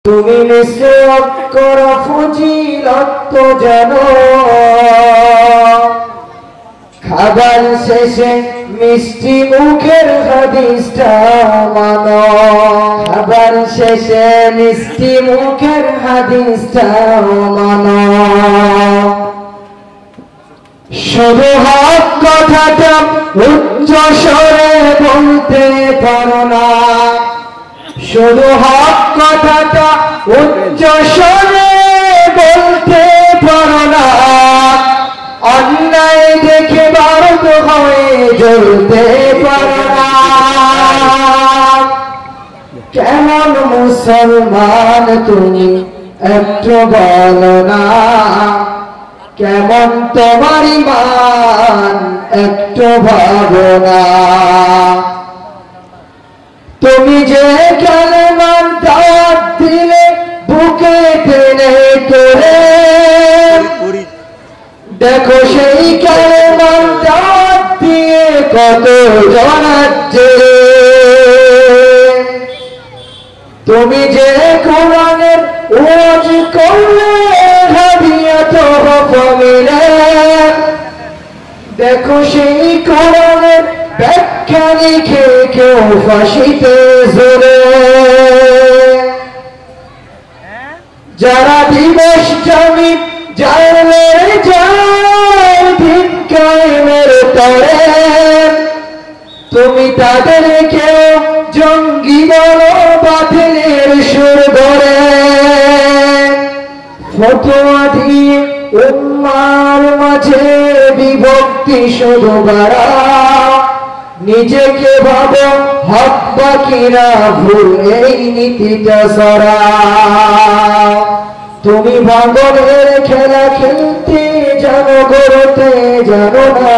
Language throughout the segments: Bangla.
তুমি মিসওয়াক করা ফজিলত তো জানো, খাবার শেষে মিষ্টি মুখের হাদিসটা মানো। খাবার শেষে মিষ্টি মুখের হাদিসটা মানো। শুধু হক কথাটা উচ্চ স্বরে বলতে পারো না, শুধু হক কথাটা উচ্চ স্বরে বলতে পারো না। অন্যায় দেখে বাধ্য হয়ে জ্বলতে পারো না। কেমন মুসলমান তুমি একটু বলো না, কেমন তোমার ঈমান একটু ভাবো না। তুমি যে কালেমার দাওয়াত দিলে বুকে টেনে করে, দেখো সেই কালেমার দাওয়াত দিয়ে কত জনাচ্ছে। তুমি যে কোরআনের ওয়াজ করলে হাদিয়াত মিলে, দেখো সেই কোরআনের ব্যাখ্যা লিখে কেউ ফাঁসিতে ঝুলে। যারা দিবস জমি জানলে যায় দিন কায়েমের তরে, তুমি তাদেরকেও জঙ্গি বলো বাতিলের সুর ধরে। ফতোয়া দিয়ে উম্মার মাঝে বিভক্তি শুধু বাড়াও, নিজেকে ভাবো হক বাকিরা ভুল এই নীতিটা সরাও। তুমি ভাঙনের খেলা খেলতে জানো, গড়তে জানো না,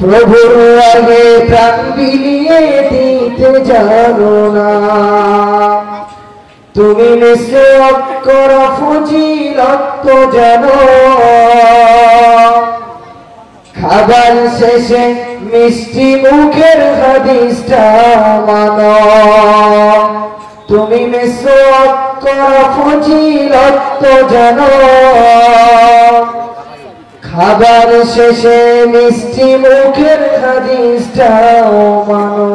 প্রভুর আগে প্রাণ বিলিয়ে দিতে জানো না। তুমি মিসওয়াক করা ফজিলত তো জানো, খাবার শেষে মিষ্টি মুখের হাদিসটা মানো। তুমি মিসওয়াক করা ফজিলত তো জানো, খাবার শেষে মিষ্টি মুখের হাদিসটা মানো।